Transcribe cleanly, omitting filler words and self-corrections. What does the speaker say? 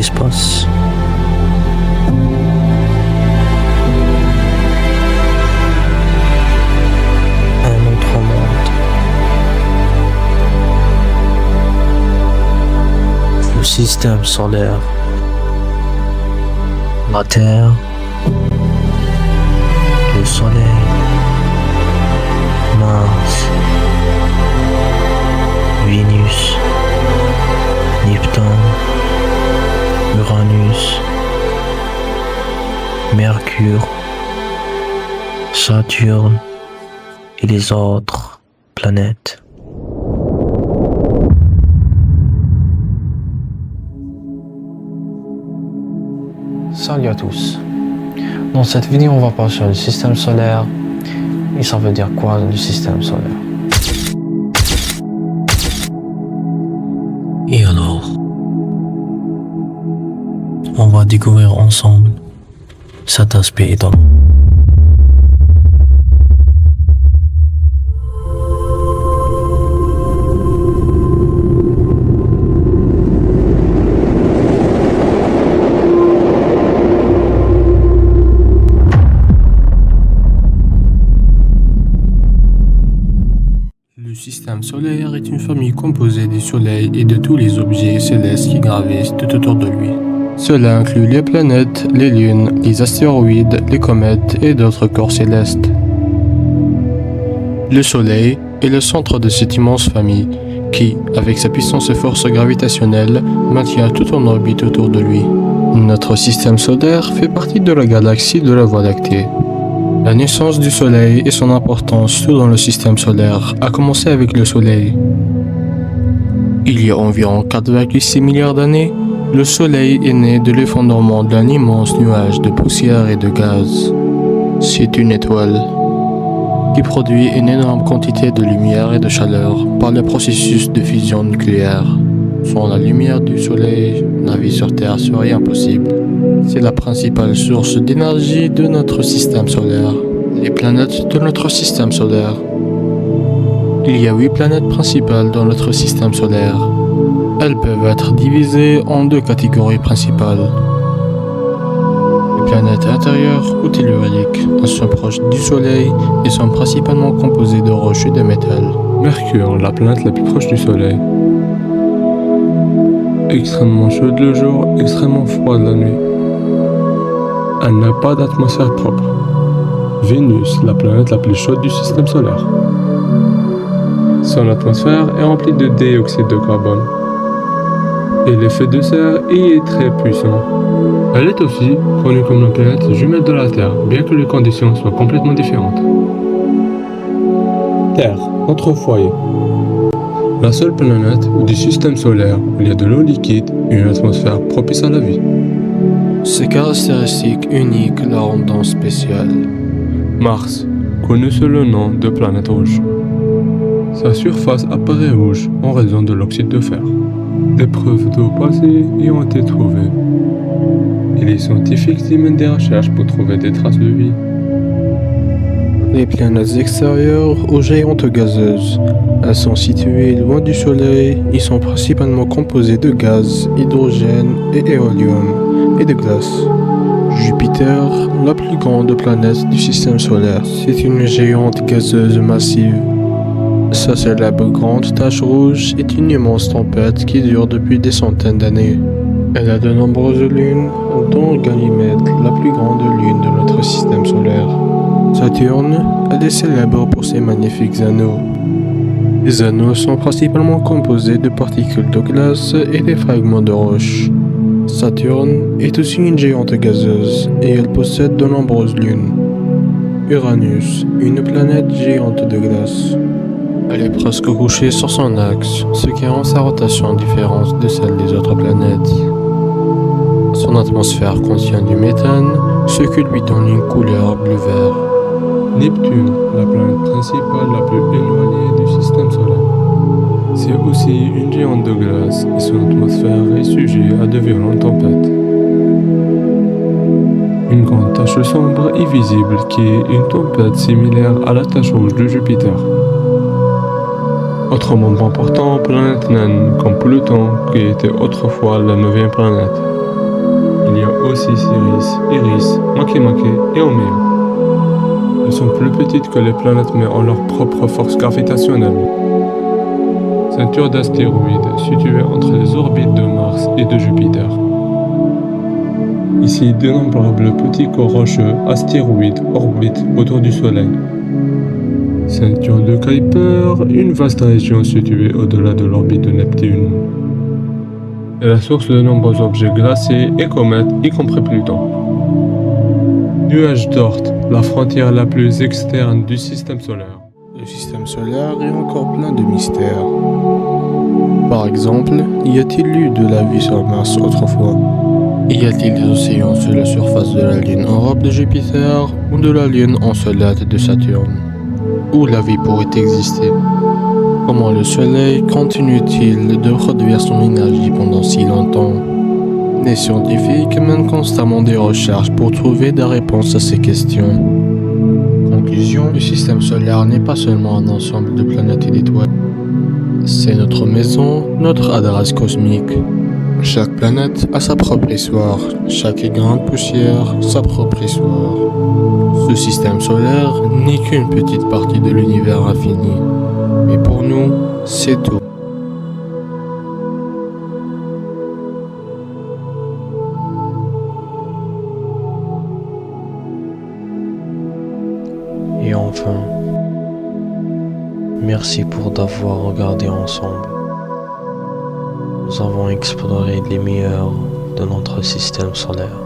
l'espace. Un autre monde. Le système solaire. La Terre. Le Soleil. Mars. Vénus. Neptune. Uranus. Mercure. Saturne. Et les autres planètes. Salut à tous. Dans cette vidéo, on va parler sur le système solaire. Et ça veut dire quoi le système solaire? Et alors, on va découvrir ensemble cet aspect étonnant. Le système solaire est une famille composée du Soleil et de tous les objets célestes qui gravissent tout autour de lui. Cela inclut les planètes, les lunes, les astéroïdes, les comètes et d'autres corps célestes. Le Soleil est le centre de cette immense famille qui, avec sa puissance et force gravitationnelle, maintient tout en orbite autour de lui. Notre système solaire fait partie de la galaxie de la Voie lactée. La naissance du Soleil et son importance dans le système solaire a commencé avec le Soleil. Il y a environ 4,6 milliards d'années, le Soleil est né de l'effondrement d'un immense nuage de poussière et de gaz. C'est une étoile qui produit une énorme quantité de lumière et de chaleur par le processus de fusion nucléaire. Sans la lumière du Soleil, la vie sur Terre serait impossible. C'est la principale source d'énergie de notre système solaire. Les planètes de notre système solaire. Il y a 8 planètes principales dans notre système solaire. Elles peuvent être divisées en 2 catégories principales. Les planètes intérieures ou telluriques. Elles sont proches du Soleil et sont principalement composées de roches et de métal. Mercure, la planète la plus proche du Soleil. Extrêmement chaude le jour, extrêmement froide la nuit. Elle n'a pas d'atmosphère propre. Vénus, la planète la plus chaude du système solaire. Son atmosphère est remplie de dioxyde de carbone. Et l'effet de serre y est très puissant. Elle est aussi connue comme la planète jumelle de la Terre, bien que les conditions soient complètement différentes. Terre, notre foyer. La seule planète du système solaire où il y a de l'eau liquide et une atmosphère propice à la vie. Ces caractéristiques uniques la rendent spéciale. Mars, connu sous le nom de planète rouge. Sa surface apparaît rouge en raison de l'oxyde de fer. Des preuves d'eau passée y ont été trouvées. Et les scientifiques y mènent des recherches pour trouver des traces de vie. Les planètes extérieures aux géantes gazeuses. Elles sont situées loin du Soleil et sont principalement composées de gaz, hydrogène et hélium, et de glace. Jupiter, la plus grande planète du système solaire, c'est une géante gazeuse massive. Sa célèbre grande tache rouge est une immense tempête qui dure depuis des centaines d'années. Elle a de nombreuses lunes, dont Ganymède, la plus grande lune de notre système solaire. Saturne, elle est célèbre pour ses magnifiques anneaux. Les anneaux sont principalement composés de particules de glace et des fragments de roche. Saturne est aussi une géante gazeuse et elle possède de nombreuses lunes. Uranus, une planète géante de glace. Elle est presque couchée sur son axe, ce qui rend sa rotation différente de celle des autres planètes. Son atmosphère contient du méthane, ce qui lui donne une couleur bleu-vert. Neptune, la planète principale la plus éloignée du système solaire. C'est aussi une géante de glace et son atmosphère est sujet à de violentes tempêtes. Une grande tache sombre et visible qui est une tempête similaire à la tache rouge de Jupiter. Autre membre important, planète naine, comme Pluton, qui était autrefois la 9e planète. il y a aussi Sirius, Iris, Makemake et Omeo. Elles sont plus petites que les planètes mais ont leur propre force gravitationnelle. Ceinture d'astéroïdes située entre les orbites de Mars et de Jupiter. Ici, d'innombrables petits corps rocheux, astéroïdes, orbitent autour du Soleil. Ceinture de Kuiper, une vaste région située au-delà de l'orbite de Neptune. C'est la source de nombreux objets glacés et comètes, y compris Pluton. Nuage d'Oort, la frontière la plus externe du système solaire. Le système solaire est encore plein de mystères. Par exemple, y a-t-il eu de la vie sur Mars autrefois? Y a-t-il des océans sur la surface de la lune Europe de Jupiter ou de la lune encelade de Saturne? Où la vie pourrait exister? Comment le Soleil continue-t-il de produire son énergie pendant si longtemps? Les scientifiques mènent constamment des recherches pour trouver des réponses à ces questions. Conclusion, le système solaire n'est pas seulement un ensemble de planètes et d'étoiles. C'est notre maison, notre adresse cosmique. Chaque planète a sa propre histoire, chaque grain de poussière, sa propre histoire. Ce système solaire n'est qu'une petite partie de l'univers infini. Mais pour nous, c'est tout. Et enfin, merci pour d'avoir regardé ensemble. Nous avons exploré les meilleurs de notre système solaire.